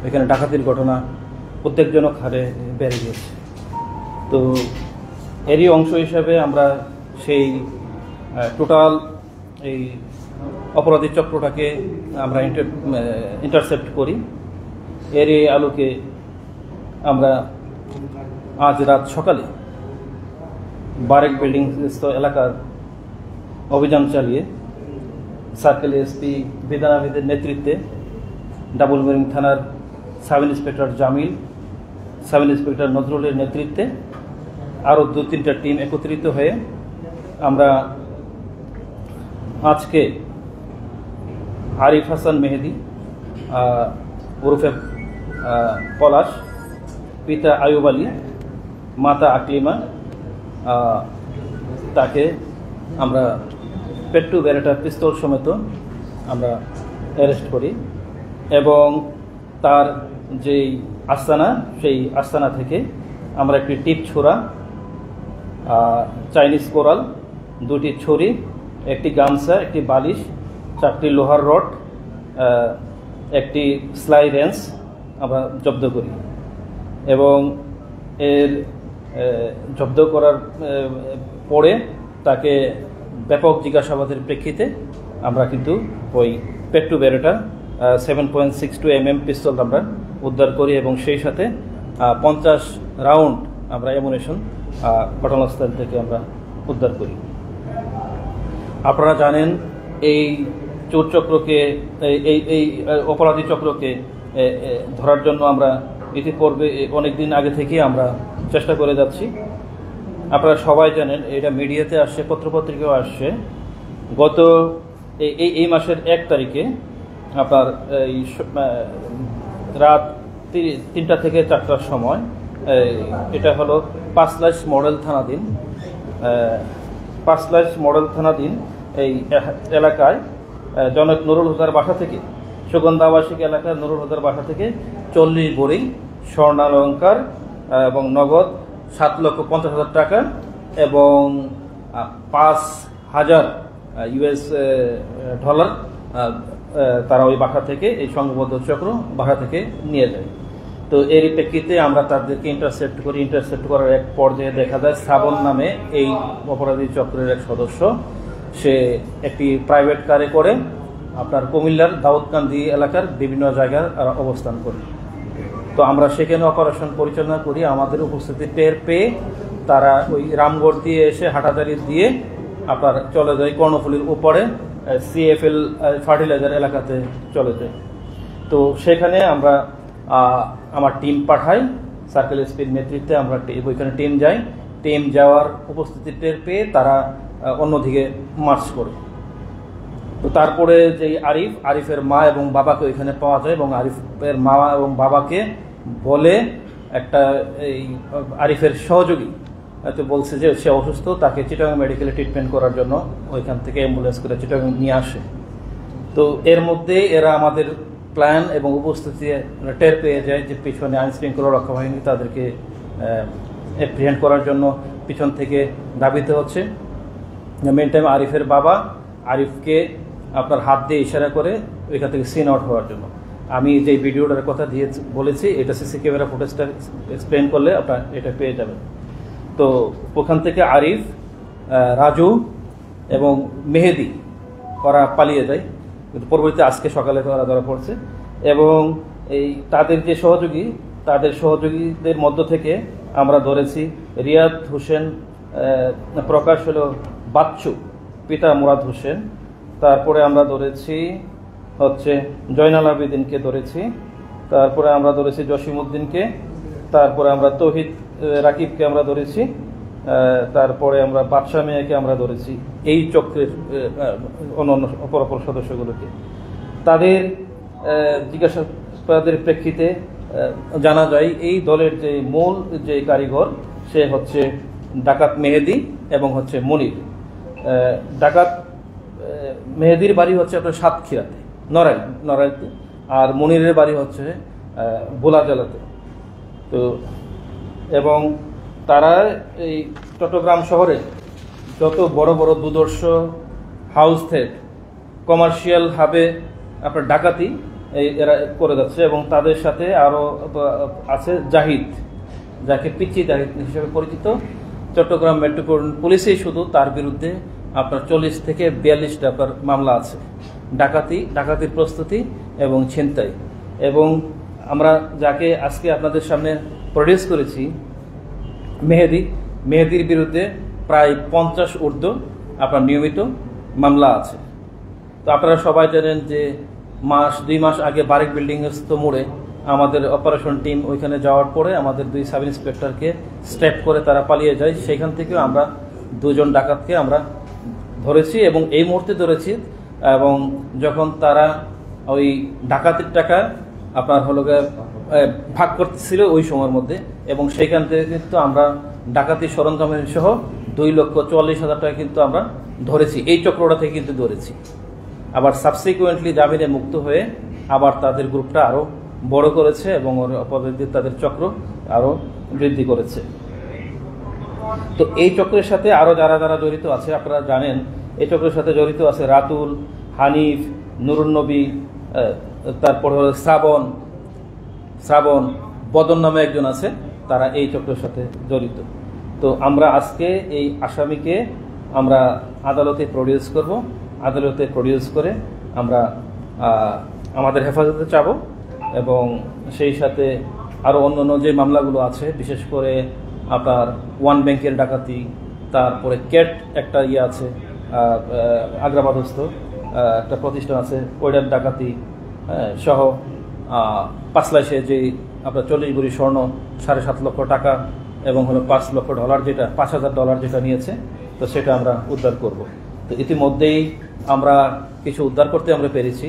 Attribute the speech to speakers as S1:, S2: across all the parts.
S1: এখানে ডাকাতির ঘটনা উদ্বেগজনক হারে বেড়ে গেছে। তো এরই অংশ হিসাবে আমরা সেই টোটাল এই অপরাধী চক্রটাকে আমরা ইন্টারসেপ্ট করি। এরই আলোকে আমরা আজ রাত সকালে বারেক বিল্ডিং এলাকার অভিযান চালিয়ে সার্কেল এসপি বিধানাবিদের নেতৃত্বে ডাবল মিরিং থানার sub inspector Jamil, sub inspector নজরুলের নেতৃত্বে আরও 2-3টা টিম একত্রিত হয়ে আমরা আজকে আরিফ হাসান মেহেদি ওরফে পলাশ, পিতা আয়ুব আলী, মাতা আকলিমা, তাকে আমরা পেট্টু ব্যারেটা পিস্তল সমেত আমরা অ্যারেস্ট করি এবং তার যেই আস্তানা, সেই আস্তানা থেকে আমরা একটি টিপ ছোড়া, চাইনিজ কোরাল, 2টি ছড়ি, একটি গামছা, একটি বালিশ, 4টি লোহার রড, একটি স্লাই রেঞ্চ আমরা জব্দ করি এবং এর জব্দ করার পরে তাকে ব্যাপক জিজ্ঞাসাবাদের প্রেক্ষিতে আমরা কিন্তু ওই পেট্টু ব্যারেটা 7.62 mm পিস্তল আমরা উদ্ধার করি এবং সেই সাথে 50 রাউন্ড আমরা অ্যামুনিশন ঘটনাস্থল থেকে আমরা উদ্ধার করি। আপনারা জানেন এই চোর চক্রকে, এই অপরাধী চক্রকে ধরার জন্য আমরা ইতিপূর্বে অনেক দিন আগে থেকে আমরা চেষ্টা করে যাচ্ছি। আপনারা সবাই জানেন, এটা মিডিয়াতে আসছে, পত্রপত্রিকাও আসছে। গত এই মাসের 1 তারিখে আপনার এই রাত 3টা থেকে 4টার সময়, এটা হলো পাঁচলাইশ মডেল থানাধীন, পাঁচলাইশ মডেল থানাধীন এই এলাকায় জনক নুরুল হুদার বাসা থেকে, সুগন্ধা আবাসিক এলাকার নুরুল হুদার বাসা থেকে 40 বড়ি স্বর্ণালঙ্কার এবং নগদ 7,50,000 টাকা এবং 5,000 US ডলার তারা ওই বাসা থেকে, এই সংঘবদ্ধ চক্র বাসা থেকে নিয়ে যায়। তো এর প্রেক্ষিতে আমরা তাদেরকে ইন্টারসেপ্ট করি। ইন্টারসেপ্ট করার এক পর্যায়ে দেখা যায় শ্রাবণ নামে এই অপরাধী চক্রের এক সদস্য, সে একটি প্রাইভেট কারে করে আপনার কুমিল্লার দাউদকান্দি এলাকার বিভিন্ন জায়গায় অবস্থান করে। তো আমরা সেখানে অপারেশন পরিচালনা করি। আমাদের উপস্থিতি টের পেয়ে তারা ওই রামগড় দিয়ে এসে হাটাদারি দিয়ে আপনার চলে যায় কর্ণফুলির উপরে CFL ফার্টিলাইজার এলাকাতে চলে যায়। তো সেখানে আমরা আমার টিম পাঠাই, সার্কেল এসপির নেতৃত্বে আমরা ওইখানে টিম যাই। টিম যাওয়ার উপস্থিতি টের পেয়ে তারা অন্যদিকে মার্চ করে। তো তারপরে যে আরিফের মা এবং বাবাকে ওইখানে পাওয়া যায় এবং আরিফের মা এবং বাবাকে বলে একটা এই আরিফের সহযোগী তো বলছে যে সে অসুস্থ, তাকে চিটাগাং মেডিকেলে ট্রিটমেন্ট করার জন্য ওইখান থেকে অ্যাম্বুলেন্স করে চিটাগাং নিয়ে আসে। তো এর মধ্যে এরা আমাদের প্ল্যান এবং উপস্থিতি টের পেয়ে যায় যে পিছনে আইনশৃঙ্খলা রক্ষা বাহিনী তাদেরকে অ্যাপ্রিহেন্ড করার জন্য পিছন থেকে ধাবিত হচ্ছে। মেন টাইম আরিফের বাবা আরিফকে আপনার হাত দিয়ে ইশারা করে ওইখান থেকে সিন আউট হওয়ার জন্য। আমি যে ভিডিওটার কথা দিয়ে বলেছি, এটা সিসি ক্যামেরা ফুটেজটা এক্সপ্লেন করলে আপনার এটা পেয়ে যাবেন। তো ওখান থেকে আরিফ, রাজু এবং মেহেদি ওরা পালিয়ে যায়, কিন্তু পরবর্তীতে আজকে সকালে ওরা ধরা পড়ছে। এবং এই তাদের যে সহযোগী, তাদের সহযোগীদের মধ্য থেকে আমরা ধরেছি রিয়াদ হোসেন, প্রকাশ হলো বাচ্চু, পিতা মুরাদ হোসেন। তারপরে আমরা ধরেছি হচ্ছে জয়নাল আবেদিনকে ধরেছি, তারপরে আমরা ধরেছি জসিমউদ্দিনকে, তারপরে আমরা তৌহিদ রাকিবকে আমরা ধরেছি, তারপরে আমরা বাদশা মিয়াকে আমরা ধরেছি। এই চক্রের অন্যান্য অপর সদস্যগুলোকে তাদের জিজ্ঞাসাবাদের প্রেক্ষিতে জানা যায় এই দলের যে মূল যে কারিগর সে হচ্ছে ডাকাত মেহেদি এবং হচ্ছে মনির। ডাকাত মেহেদির বাড়ি হচ্ছে আপনার সাতক্ষীরাতে, নড়াইতে, আর মনিরের বাড়ি হচ্ছে ভোলা জেলাতে। তো এবং তারা এই চট্টগ্রাম শহরে যত বড় বড় দুদর্শ হাউস থেট, কমার্শিয়াল হাবে আপনার ডাকাতি এরা করে যাচ্ছে। এবং তাদের সাথে আরও আছে জাহিদ, যাকে পিচ্চি জাহিদ হিসেবে পরিচিত। চট্টগ্রাম মেট্রোপলিটন পুলিশেই শুধু তার বিরুদ্ধে আপনার 40 থেকে 42টা আপনার মামলা আছে, ডাকাতির প্রস্তুতি এবং ছিনতাই। এবং আমরা যাকে আজকে আপনাদের সামনে প্রডিউস করেছি মেহেদির বিরুদ্ধে প্রায় 50 ঊর্ধ্ব আপনার নিয়মিত মামলা আছে। তো আপনারা সবাই জানেন যে 2 মাস আগে বারেক বিল্ডিং মোড়ে আমাদের অপারেশন টিম ওইখানে যাওয়ার পরে আমাদের 2 সাব ইন্সপেক্টরকে স্ট্যাপ করে তারা পালিয়ে যায়। সেখান থেকেও আমরা 2 জন ডাকাতকে আমরা ধরেছি এবং এই মুহূর্তে ধরেছি। এবং যখন তারা ওই ডাকাতির টাকা আপনার ভাগ করতেছিল ওই সময়ের মধ্যে, এবং সেইখান থেকে কিন্তু আমরা ডাকাতি সরঞ্জামের সহ 2,44,000 টাকা কিন্তু আমরা ধরেছি, এই চক্রটা থেকে কিন্তু ধরেছি। আবার সাবসিকুয়েন্টলি জামিনে মুক্ত হয়ে আবার তাদের গ্রুপটা আরও বড় করেছে এবং তাদের চক্র আরও বৃদ্ধি করেছে। তো এই চক্রের সাথে আরও যারা জড়িত আছে আপনারা জানেন, এই চক্রের সাথে জড়িত আছে রাতুল, হানিফ, নুরুন নবী, তারপর শ্রাবণ, বদন নামে একজন আছে, তারা এই চক্রের সাথে জড়িত। তো আমরা আজকে এই আসামিকে আমরা আদালতে প্রডিউস করব। আদালতে প্রডিউস করে আমরা আমাদের হেফাজতে চাব এবং সেই সাথে আরও অন্যান্য যে মামলাগুলো আছে, বিশেষ করে আপনার ওয়ান ব্যাংকের ডাকাতি, তারপরে ক্যাট একটা আছে আগ্রাবাদস্থ একটা প্রতিষ্ঠান আছে, ওইটার ডাকাতি সহ পাঁচলাইশে যে আপনার 40 ভরি স্বর্ণ, 7.5 লক্ষ টাকা এবং $5 লক্ষ যেটা $5,000 যেটা নিয়েছে, তো সেটা আমরা উদ্ধার করব। তো ইতিমধ্যেই আমরা কিছু উদ্ধার করতে আমরা পেরেছি।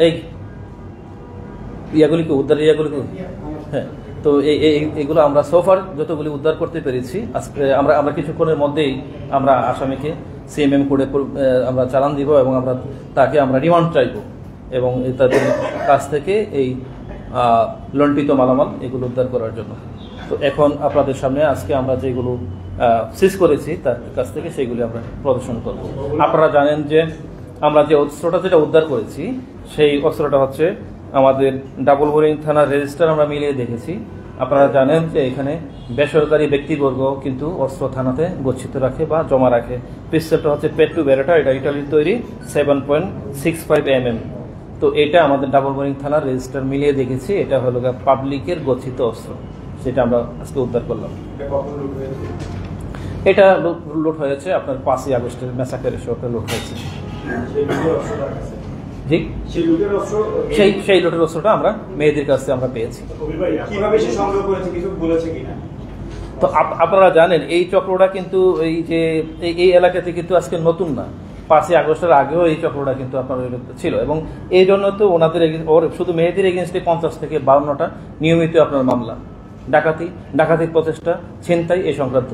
S1: এই ইয়াগুলিকে হ্যাঁ, তো এইগুলো আমরা সোফার যতগুলি উদ্ধার করতে পেরেছি আজকে আমরা কিছুক্ষণের মধ্যেই আমরা আসামিকে সিএমএম কোর্টে আমরা চালান দিব এবং তাকে আমরা রিমান্ড চাইব এবং তাদের কাছ থেকে এই লণ্ঠিত মালামাল এগুলো উদ্ধার করার জন্য। তো এখন আপনাদের সামনে আজকে আমরা যেগুলো সিজ করেছি তার কাছ থেকে সেগুলি আমরা প্রদর্শন করব। আপনারা জানেন যে আমরা যে অস্ত্রটা যেটা উদ্ধার করেছি সেই অস্ত্রটা হচ্ছে আমাদের ডাবল বোরিং থানার রেজিস্টার আমরা মিলিয়ে দেখেছি। আপনারা জানেন যে এখানে বেসরকারি ব্যক্তিবর্গ কিন্তু অস্ত্র থানাতে গচ্ছিত রাখে বা জমা রাখে। পিস্তলটা হচ্ছে পেট্রু বেরেটা, এটা ইটালির তৈরি, 7.65 mm। তো এটা আমাদের ডাবল বোরিং থানার রেজিস্টার মিলিয়ে দেখেছি, এটা হলো পাবলিকের গচ্ছিত অস্ত্র, সেটা আমরা আজকে উদ্ধার করলাম। এটা লুট হয়েছে আপনার 5ই আগস্টের ম্যাসাকারের সময় লুট হয়েছে। জি, সেই লুটের অস্ত্রটা আমরা মেয়েদের কাছে আমরা পেয়েছি। তো আপনারা জানেন এই চক্রটা কিন্তু এই এলাকাতে কিন্তু আজকে নতুন না, 5ই আগস্টের আগেও এই চক্রটা কিন্তু আপনার ছিল এবং এই জন্য তো ওনাদের শুধু মেয়েদের এগেনস্টে 50 থেকে 52টা নিয়মিত আপনার মামলা, ডাকাতির প্রচেষ্টা, ছিনতাই এই সংক্রান্ত।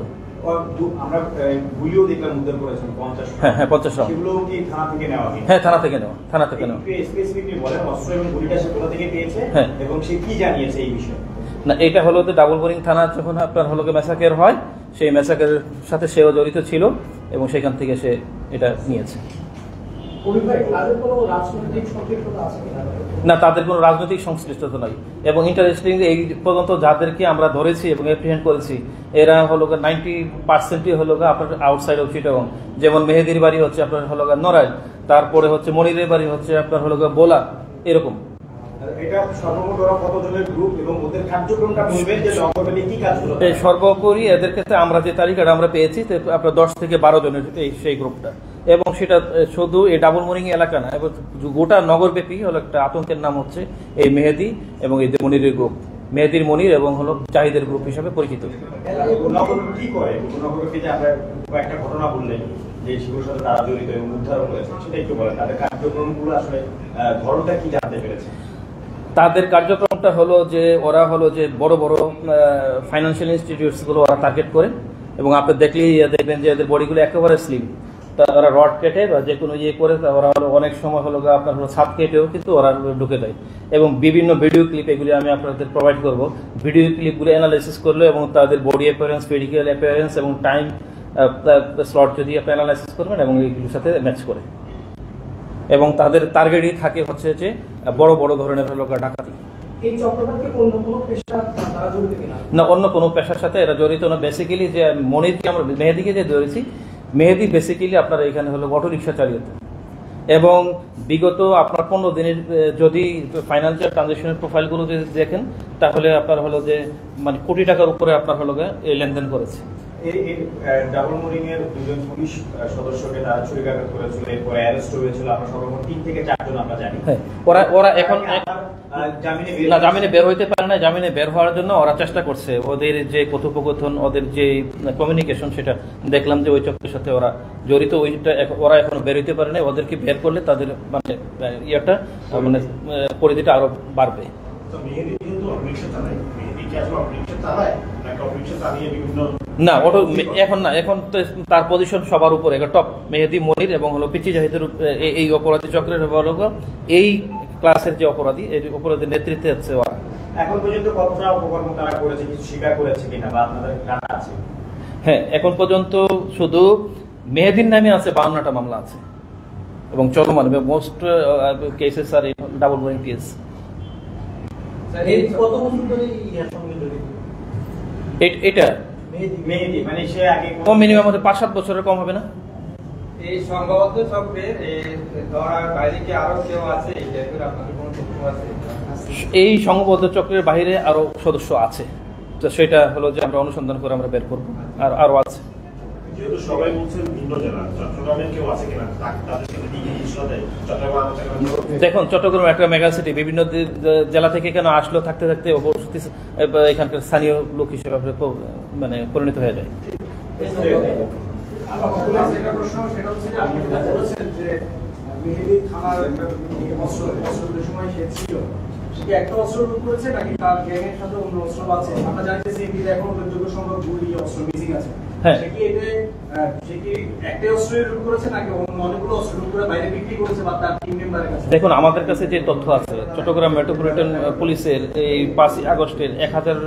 S1: হ্যাঁ 50 রাউন্ড। হ্যাঁ, থানা থেকে নেওয়া। না, এটা হলো যে ডাবল বোরিং থানা যখন আপনার ম্যাসাকের হয়, সেই ম্যাসাকের সাথে সেও জড়িত ছিল এবং সেখান থেকে সে এটা নিয়েছে। না, তাদের কোনো রাজনৈতিক সংশ্লিষ্টতা নাই এবং ইন্টারেস্টিং এই পর্যন্ত যাদেরকে আমরা ধরেছি এবং অ্যাপ্রিহেন্ড করেছি এরা 90%ই আপনার আউটসাইড অফ চিটাগং। যেমন মেহেদির বাড়ি হচ্ছে আপনার নড়াইল, তারপরে হচ্ছে মনিরের বাড়ি হচ্ছে আপনার বোলা, এরকম। সর্বোপরি এদের ক্ষেত্রে আমরা যে তালিকাটা আমরা পেয়েছি আপনার 10 থেকে 12 জনের সেই গ্রুপটা, এবং সেটা শুধু এই ডাবল বোরিং এলাকা না, এবং গোটা নগরব্যাপী একটা আতঙ্কের নাম হচ্ছে এই মেহেদি এবং এই মনিরের গ্রুপ, মেহেদির মনির এবং জাহিদের গ্রুপ হিসাবে পরিচিত। তাদের কার্যক্রমটা হলো যে ওরা যে বড় বড় ফাইন্যান্সিয়াল ইনস্টিটিউটস গুলো ওরা টার্গেট করে এবং আপনি দেখলেই দেখবেন যে এদের বডিগুলো একেবারে স্লিম। তারা রড কেটে বা যে কোনো করে ওরা অনেক সময় আপনার ছাদ কেটেও কিন্তু ওরা ঢুকে দেয় এবং বিভিন্ন ভিডিও ক্লিপ এগুলি আমি আপনাদের প্রোভাইড করব। ভিডিও ক্লিপগুলো অ্যানালাইসিস করলো এবং তাদের বডি অ্যাপিয়ারেন্স, ফিজিক্যাল অ্যাপিয়ারেন্স এবং টাইম স্লট যদি আপনি অ্যানালাইসিস করবেন এবং এইগুলোর সাথে ম্যাচ করে। এবং তাদের টার্গেটই থাকে হচ্ছে যে বড় বড় ধরনের হলো ডাকাতি।
S2: এই চক্রটাকে অন্য কোনো পেশা তারা জড়িত কিনা?
S1: না, অন্য কোনো পেশার সাথে এরা জড়িত না। বেসিক্যালি যে মনিরকে আমরা মেহেদিকে যে ধরেছি, মেহেদি বেসিক্যালি আপনার এখানে হলো অটো রিক্সা চালিয়েছে এবং বিগত আপনার 15 দিনের যদি ফাইন্যান্সিয়াল ট্রানজাকশনের প্রোফাইলগুলো যদি দেখেন তাহলে আপনার হলো যে মানে কোটি টাকার উপরে আপনার হলো এই লেনদেন করেছে।
S3: এই ডাবল মোরিং এর দুজন পুলিশ সদস্যকে তারা ছুরিকাঘাত করেছিল, এরপরে অ্যারেস্ট হয়েছিল। আমরা সর্বমোট 3 থেকে 4 জন আমরা জানি।
S1: হ্যাঁ, ওরা এখন জামিনে বের হইতে পারে না। জামিনে বের হওয়ার জন্য ওরা চেষ্টা করছে। ওদের যে কথোপকথন, ওদের যে কমিউনিকেশন, সেটা দেখলাম যে ওই চক্রের সাথে ওরা জড়িত। ওইটা ওরা এখনো বের হইতে পারে না। ওদেরকে বের করলে তাদের মানে ইয়েটা মানে পরিধিটা আরো বাড়বে। না, অটো এখন না, এখন তো তার পজিশন সবার উপরে টপ। মেহেদি, মনির এবং হলো পিচি জাহিদের এই অপরাধী চক্রের এই ক্লাসের যে অপরাধী, এই অপরাধীর নেতৃত্বে আছে ওরা।
S3: এখন পর্যন্ত কতটা অপকর্ম তারা করেছে, কিছু স্বীকার করেছে কিনা বা আপনাদের জানা আছে?
S1: হ্যাঁ, এখন পর্যন্ত শুধু মেহেদির নামে আছে 52টা মামলা আছে এবং চলমান। মোস্ট কেসেস আর ডাবল মোরিং কেস। এটা
S3: মানে সে আগে
S1: কম মিনিমাম 5-7 বছরের কম হবে না।
S4: এই সংঘবদ্ধ চক্রের ধরার বাইরে কি আরো কেউ আছে? আপনাদের কোনো তথ্য আছে?
S1: এই সংঘবদ্ধ চক্রের বাইরে আরো সদস্য আছে, তো সেটা হলো যে আমরা অনুসন্ধান করে আমরা বের করবো। আর আরো আছে।
S5: যেহেতু সবাই বলছেন ভিন্ন জেলা, চট্টগ্রামের কেউ আছে কিনা তাদের সাথে
S1: দেখুন, চট্টগ্রাম একটা মেগা সিটি, বিভিন্ন জেলা থেকে কেন আসলো, থাকতে থাকতে এখানকার স্থানীয় লোক হিসেবে মানে পরিণত হয়ে যায়।
S2: একটা অস্ত্র লুট করেছে নাকি তার গ্যাংয়ের সাথে অন্য অস্ত্র আছে? আমরা জানতেছি এখন উল্লেখযোগ্য সংখ্যক গুলি অস্ত্র মিসিং আছে। সে কি একটাই অস্ত্র লুট করেছে নাকি অনেকগুলো অস্ত্র লুট করে বাইরে বিক্রি করেছে বা তার টিম মেম্বারের কাছে?
S1: দেখুন, আমাদের কাছে যে তথ্য আছে, চট্টগ্রাম মেট্রোপলিটন পুলিশের এই 5 আগস্টের 1000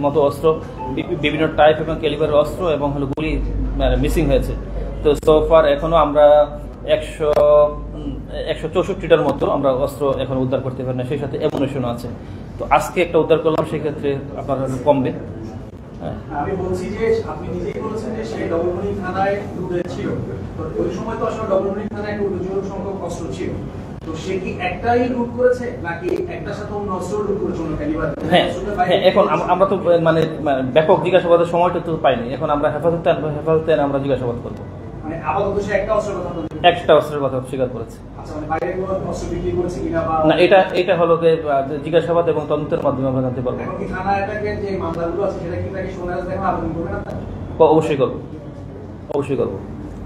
S1: মতো অস্ত্র, বিভিন্ন টাইপ এবং ক্যালিবারের অস্ত্র এবং হলো গুলি মিসিং হয়েছে। তো সোফার এখনো আমরা 164টার মতো আমরা অস্ত্র এখন উদ্ধার করতে পারি না, সেই সাথে অ্যামুনিশনও আছে। তো আজকে একটা উদ্ধার করলাম, সেক্ষেত্রে আপনার কমবে।
S2: আমি বলছি যে আপনি নিজেই বলেছেন যে সেই ডাবল মোরিং থানায় লুটে ছিল, তো ওই সময় তো আসলে ডাবল মোরিং থানায় একটা উল্লেখযোগ্য সংখ্যক অস্ত্র ছিল। তো সে কি একটাই লুট করেছে নাকি একটার সাথে অন্য অস্ত্র লুট করেছে অন্য ক্যালিবার?
S1: হ্যাঁ, এখন আমরা তো মানে ব্যাপক জিজ্ঞাসাবাদের সময়টা তো পাইনি। এখন আমরা হেফাজতে আমরা জিজ্ঞাসাবাদ করবো।
S2: মানে আপাতত সে একটা অস্ত্রের কথা বলছে,
S1: একটা অস্ত্রের কথা স্বীকার করেছে।
S2: আচ্ছা, মানে বাইরে কোনো অস্ত্র বিক্রি করেছে কিনা বা
S1: না, এটা হলো জিজ্ঞাসাবাদ এবং তদন্তের মাধ্যমে আমরা জানতে পারবো।
S2: এখন কি থানা অ্যাটাকের যে মামলাগুলো আছে সেটা কি তাকে সোনার দেখা আবেদন করবে না?
S1: অবশ্যই করবো, অবশ্যই করবো।